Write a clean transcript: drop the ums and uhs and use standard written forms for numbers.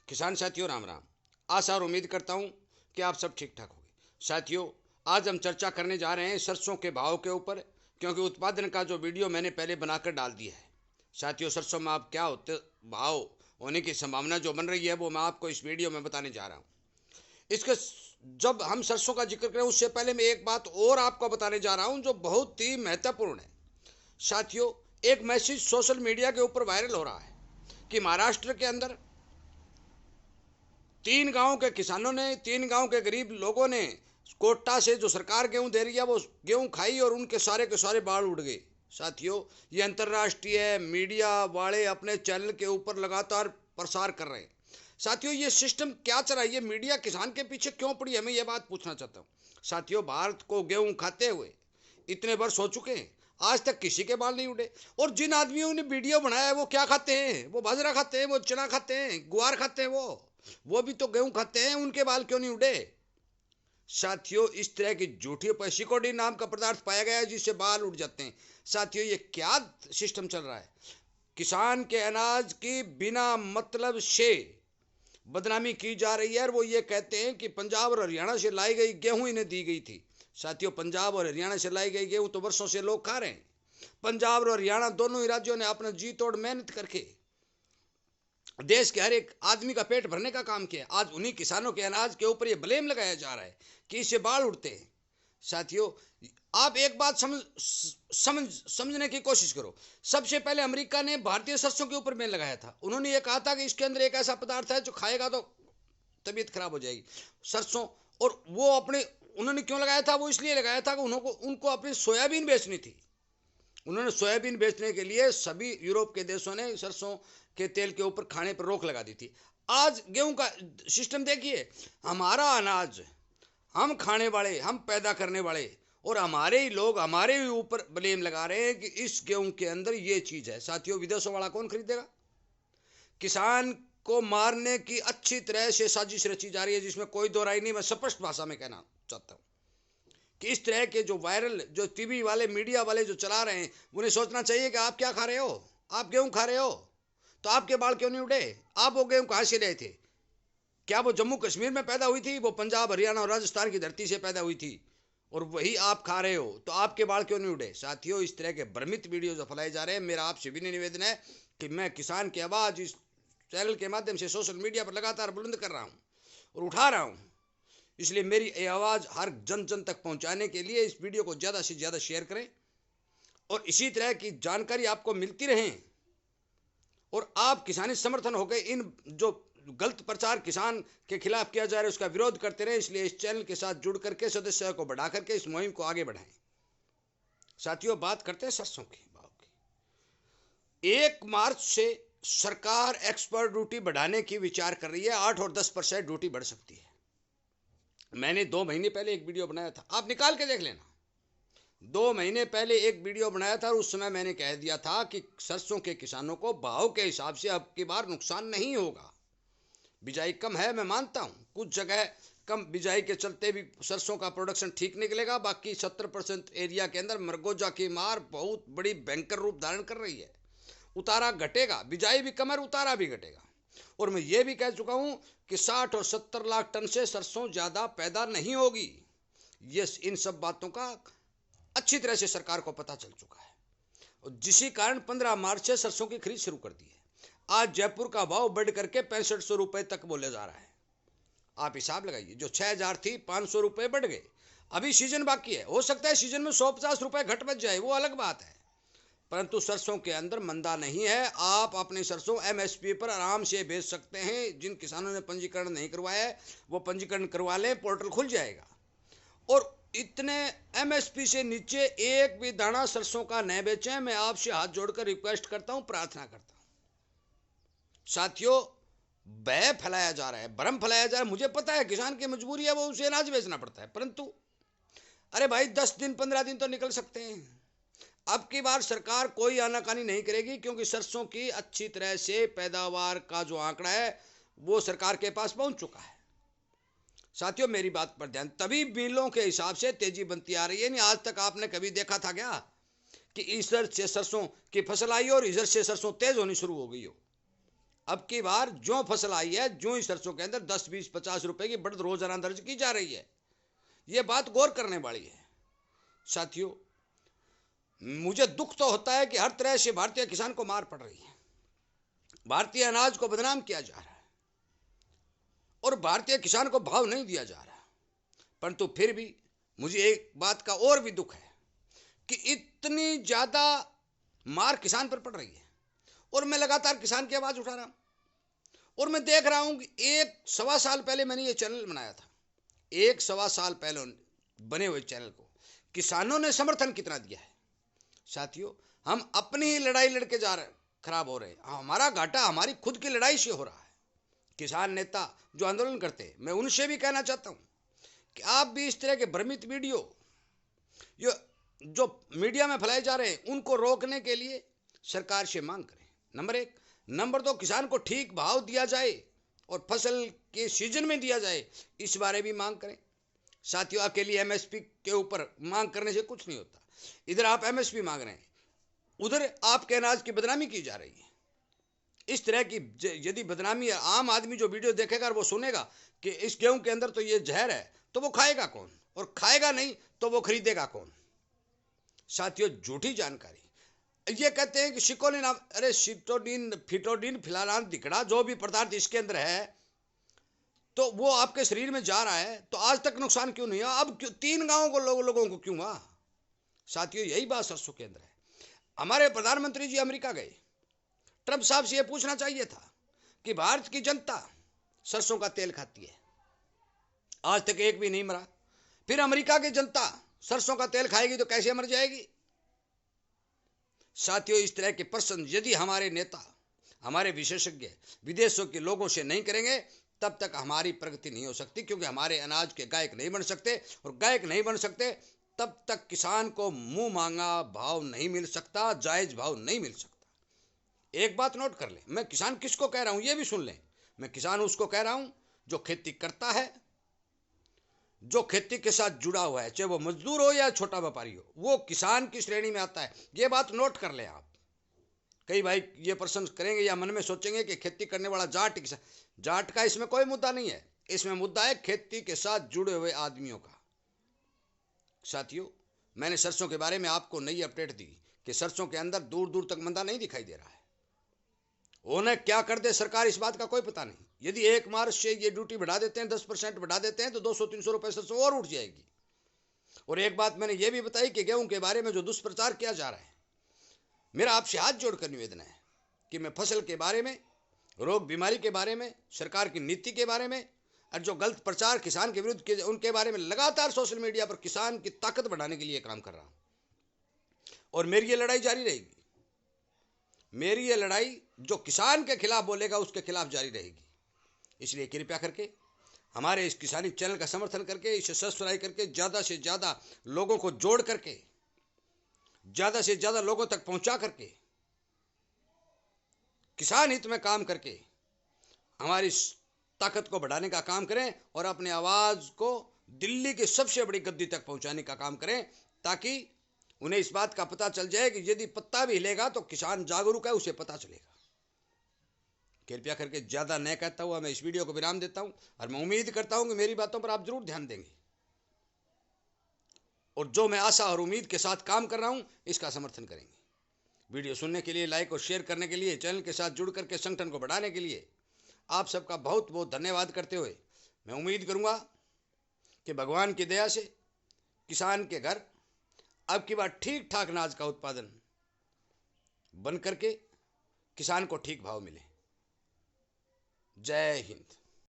किसान साथियों राम राम। आशा और उम्मीद करता हूँ कि आप सब ठीक ठाक होंगे। साथियों, आज हम चर्चा करने जा रहे हैं सरसों के भाव के ऊपर, क्योंकि उत्पादन का जो वीडियो मैंने पहले बनाकर डाल दिया है। साथियों, सरसों में आप क्या होते भाव होने की संभावना जो बन रही है वो मैं आपको इस वीडियो में बताने जा रहा हूँ। इसके जब हम सरसों का जिक्र करें उससे पहले मैं एक बात और आपको बताने जा रहा हूँ जो बहुत ही महत्वपूर्ण है। साथियों, एक मैसेज सोशल मीडिया के ऊपर वायरल हो रहा है कि महाराष्ट्र के अंदर 3 गांव के किसानों ने, 3 गांव के गरीब लोगों ने कोटा से जो सरकार गेहूं दे रही है वो गेहूं खाई और उनके सारे के सारे बाल उड़ गए। साथियों, ये अंतर्राष्ट्रीय मीडिया वाले अपने चैनल के ऊपर लगातार प्रसार कर रहे हैं। साथियों, ये सिस्टम क्या चला, ये मीडिया किसान के पीछे क्यों पड़ी है, मैं ये बात पूछना चाहता हूँ। साथियों, भारत को गेहूं खाते हुए इतने वर्ष हो चुके हैं, आज तक किसी के बाल नहीं उड़े। और जिन आदमियों ने वीडियो बनाया है वो क्या खाते हैं? वो बाजरा खाते हैं, वो चना खाते हैं, ग्वार खाते हैं, वो भी तो गेहूं खाते हैं, उनके बाल क्यों नहीं उड़े? साथियों, इस तरह की झूठी सिकोडीन नाम का पदार्थ पाया गया है जिससे बाल उड़ जाते हैं। साथियों, ये क्या सिस्टम चल रहा है? किसान के अनाज की बिना मतलब से बदनामी की जा रही है और वो ये कहते हैं कि पंजाब और हरियाणा से लाई गई गेहूं इन्हें दी गई थी। साथियों, पंजाब और हरियाणा से लाई गई गेहूं तो वर्षों से लोग खा रहे हैं। पंजाब और हरियाणा दोनों ही राज्यों ने अपना जी तोड़ मेहनत करके देश के हर एक आदमी का पेट भरने का काम किया। आज उन्हीं किसानों के अनाज के ऊपर ये ब्लेम लगाया जा रहा है कि इससे बाल उड़ते हैं। साथियों, आप एक बात समझने की कोशिश करो। सबसे पहले अमेरिका ने भारतीय सरसों के ऊपर बैन लगाया था। उन्होंने ये कहा था कि इसके अंदर एक ऐसा पदार्थ है जो खाएगा तो तबीयत खराब हो जाएगी, सरसों। और वो अपने उन्होंने क्यों लगाया था? वो इसलिए लगाया था कि उनको अपनी सोयाबीन बेचनी थी। उन्होंने सोयाबीन बेचने के लिए सभी यूरोप के देशों ने सरसों के तेल के ऊपर खाने पर रोक लगा दी थी। आज गेहूं का सिस्टम देखिए, हमारा अनाज हम खाने वाले, हम पैदा करने वाले, और हमारे ही लोग हमारे ही ऊपर ब्लेम लगा रहे हैं कि इस गेहूं के अंदर ये चीज है। साथियों, विदेशों वाला कौन खरीदेगा? किसान को मारने की अच्छी तरह से साजिश रची जा रही है जिसमें कोई दो राय नहीं। मैं स्पष्ट भाषा में कहना चाहता हूं कि इस तरह के जो वायरल, जो टीवी वाले, मीडिया वाले जो चला रहे हैं, उन्हें सोचना चाहिए कि आप क्या खा रहे हो। आप गेहूं खा रहे हो तो आपके बाल क्यों नहीं उड़े? आप वो गेहूं कहां से लाए थे? क्या वो जम्मू कश्मीर में पैदा हुई थी? वो पंजाब, हरियाणा और राजस्थान की धरती से पैदा हुई थी और वही आप खा रहे हो तो आपके बाल क्यों नहीं उड़े? साथियों, इस तरह के भ्रमित वीडियो जो फैलाए जा रहे हैं, मेरा आपसे भी निवेदन है कि मैं किसान की आवाज़ इस चैनल के माध्यम से सोशल मीडिया पर लगातार बुलंद कर रहा हूँ और उठा रहा हूँ। इसलिए मेरी ये आवाज़ हर जन जन तक पहुँचाने के लिए इस वीडियो को ज़्यादा से ज़्यादा शेयर करें और इसी तरह की जानकारी आपको मिलती रहे। और आप किसानी समर्थन होकर इन जो गलत प्रचार किसान के खिलाफ किया जा रहा है उसका विरोध करते रहे। इसलिए इस चैनल के साथ जुड़ करके, सदस्य को बढ़ा करके इस मुहिम को आगे बढ़ाएं। साथियों, बात करते हैं सरसों की भाव की। 1 मार्च से सरकार एक्सपोर्ट ड्यूटी बढ़ाने की विचार कर रही है। 8 और 10% ड्यूटी बढ़ सकती है। मैंने 2 महीने पहले एक वीडियो बनाया था, आप निकाल के देख लेना। 2 महीने पहले एक वीडियो बनाया था और उस समय मैंने कह दिया था कि सरसों के किसानों को भाव के हिसाब से अब की बार नुकसान नहीं होगा। बिजाई कम है, मैं मानता हूँ, कुछ जगह कम बिजाई के चलते भी सरसों का प्रोडक्शन ठीक निकलेगा। बाकी 70% एरिया के अंदर मरगोजा की मार बहुत बड़ी भयंकर रूप धारण कर रही है। उतारा घटेगा, बिजाई भी कम है, उतारा भी घटेगा। और मैं ये भी कह चुका हूँ कि 60 और 70 लाख टन से सरसों ज़्यादा पैदा नहीं होगी। ये इन सब बातों का अच्छी तरह से सरकार को पता चल चुका है और जिसी कारण 15 मार्च से सरसों की खरीद शुरू कर दी है। आज जयपुर का भाव बढ़ करके 6500 रुपए तक बोले जा रहा है। आप हिसाब लगाइए, जो 6000 थी 500 रुपए बढ़ गए। अभी सीजन बाकी है, हो सकता है सीजन में 150 रुपए घट बच जाए, वो अलग बात है, परंतु सरसों के अंदर मंदा नहीं है। आप अपनी सरसों एमएसपी पर आराम से बेच सकते हैं। जिन किसानों ने पंजीकरण नहीं करवाया है वो पंजीकरण करवा लें, पोर्टल खुल जाएगा। और इतने एमएसपी से नीचे एक भी दाना सरसों का न बेचें। मैं आपसे हाथ जोड़कर रिक्वेस्ट करता हूं, प्रार्थना करता हूं। साथियों, भय फैलाया जा रहा है, भ्रम फैलाया जा रहा है। मुझे पता है किसान की मजबूरी है, वो उसे अनाज बेचना पड़ता है, परंतु अरे भाई 10 दिन 15 दिन तो निकल सकते हैं। अब की बार सरकार कोई आनाकानी नहीं करेगी क्योंकि सरसों की अच्छी तरह से पैदावार का जो आंकड़ा है वो सरकार के पास पहुंच चुका है। साथियों, मेरी बात पर ध्यान, तभी मिलों के हिसाब से तेजी बनती आ रही है। नहीं, आज तक आपने कभी देखा था क्या कि इधर से सरसों की फसल आई और इधर से सरसों तेज होनी शुरू हो गई हो? अब की बार जो फसल आई है, जो ही सरसों के अंदर 10, 20, 50 रुपए की बढ़त रोजाना दर्ज की जा रही है। ये बात गौर करने वाली है साथियों। मुझे दुख तो होता है कि हर तरह से भारतीय किसान को मार पड़ रही है, भारतीय अनाज को बदनाम किया जा रहा है और भारतीय किसान को भाव नहीं दिया जा रहा। परंतु फिर भी मुझे एक बात का और भी दुख है कि इतनी ज्यादा मार किसान पर पड़ रही है और मैं लगातार किसान की आवाज उठा रहा हूं। और मैं देख रहा हूं कि 1-1.25 साल पहले मैंने ये चैनल बनाया था, 1-1.25 साल पहले बने हुए चैनल को किसानों ने समर्थन कितना दिया है साथियों। हम अपनी ही लड़ाई लड़के जा रहे, खराब हो रहे हैं। हमारा घाटा हमारी खुद की लड़ाई से हो रहा है। किसान नेता जो आंदोलन करते हैं, मैं उनसे भी कहना चाहता हूं कि आप भी इस तरह के भ्रमित वीडियो जो मीडिया में फैलाए जा रहे हैं, उनको रोकने के लिए सरकार से मांग करें। नंबर 1। नंबर 2, किसान को ठीक भाव दिया जाए और फसल के सीजन में दिया जाए, इस बारे भी मांग करें साथियों। अकेली एमएसपी के ऊपर मांग करने से कुछ नहीं होता। इधर आप एमएसपी मांग रहे हैं, उधर आपके अनाज की बदनामी की जा रही है। इस तरह की यदि बदनामी, आम आदमी जो वीडियो देखेगा और वो सुनेगा कि इस गेहूं के अंदर तो ये जहर है, तो वो खाएगा कौन? और खाएगा नहीं तो वो खरीदेगा कौन साथियों? झूठी जानकारी। ये कहते हैं कि सिकोलिन नाम, अरे सिटोडिन, फिटोडिन, फिलारान, दिकड़ा, जो भी पदार्थ इसके अंदर है, तो वो आपके शरीर में जा रहा है, तो आज तक नुकसान क्यों नहीं हुआ? अब क्यों 3 गांवों को लोगों को क्यों हुआ साथियों? यही बात सरसों के अंदर है। हमारे प्रधानमंत्री जी अमेरिका गए, ट्रंप साहब से यह पूछना चाहिए था कि भारत की जनता सरसों का तेल खाती है, आज तक एक भी नहीं मरा। फिर अमेरिका की जनता सरसों का तेल खाएगी तो कैसे मर जाएगी साथियों? इस तरह के प्रश्न यदि हमारे नेता, हमारे विशेषज्ञ विदेशों के लोगों से नहीं करेंगे, तब तक हमारी प्रगति नहीं हो सकती, क्योंकि हमारे अनाज के गायक नहीं बन सकते, और गायक नहीं बन सकते तब तक किसान को मुंह मांगा भाव नहीं मिल सकता, जायज भाव नहीं मिल सकता। एक बात नोट कर लें, मैं किसान किसको कह रहा हूं ये भी सुन लें। मैं किसान उसको कह रहा हूं जो खेती करता है, जो खेती के साथ जुड़ा हुआ है, चाहे वो मजदूर हो या छोटा व्यापारी हो, वो किसान की श्रेणी में आता है। ये बात नोट कर लें आप। कई भाई ये प्रश्न करेंगे या मन में सोचेंगे कि खेती करने वाला जाट किसान, जाट का इसमें कोई मुद्दा नहीं है। इसमें मुद्दा है खेती के साथ जुड़े हुए आदमियों का। साथियों, मैंने सरसों के बारे में आपको नई अपडेट दी कि सरसों के अंदर दूर दूर तक मंदा नहीं दिखाई दे रहा है। उन्हें क्या कर दे सरकार, इस बात का कोई पता नहीं। यदि 1 मार्च से ये ड्यूटी बढ़ा देते हैं, 10% बढ़ा देते हैं, तो 200-300 रुपए सरसों और उठ जाएगी। और एक बात मैंने ये भी बताई कि गेहूं के बारे में जो दुष्प्रचार किया जा रहा है, मेरा आपसे हाथ जोड़कर निवेदन है कि मैं फसल के बारे में, रोग बीमारी के बारे में, सरकार की नीति के बारे में, और जो गलत प्रचार किसान के विरुद्ध किए उनके बारे में लगातार सोशल मीडिया पर किसान की ताकत बढ़ाने के लिए काम कर रहा हूं। और मेरी ये लड़ाई जारी रहेगी। मेरी ये लड़ाई जो किसान के खिलाफ बोलेगा उसके खिलाफ जारी रहेगी। इसलिए कृपया करके हमारे इस किसानी चैनल का समर्थन करके, इसे सब्सक्राइब करके, ज़्यादा से ज़्यादा लोगों को जोड़ करके, ज़्यादा से ज़्यादा लोगों तक पहुंचा करके, किसान हित में काम करके हमारी ताकत को बढ़ाने का काम करें और अपनी आवाज़ को दिल्ली की सबसे बड़ी गद्दी तक पहुंचाने का काम करें, ताकि उन्हें इस बात का पता चल जाए कि यदि पत्ता भी हिलेगा तो किसान जागरूक है, उसे पता चलेगा। कृपया करके ज़्यादा न कहता हुआ मैं इस वीडियो को विराम देता हूं, और मैं उम्मीद करता हूं कि मेरी बातों पर आप जरूर ध्यान देंगे और जो मैं आशा और उम्मीद के साथ काम कर रहा हूं इसका समर्थन करेंगे। वीडियो सुनने के लिए, लाइक और शेयर करने के लिए, चैनल के साथ जुड़ करके संगठन को बढ़ाने के लिए आप सबका बहुत बहुत धन्यवाद करते हुए मैं उम्मीद करूंगा कि भगवान की दया से किसान के घर अब की बार ठीक ठाक अनाज का उत्पादन बन करके किसान को ठीक भाव मिले। जय हिंद।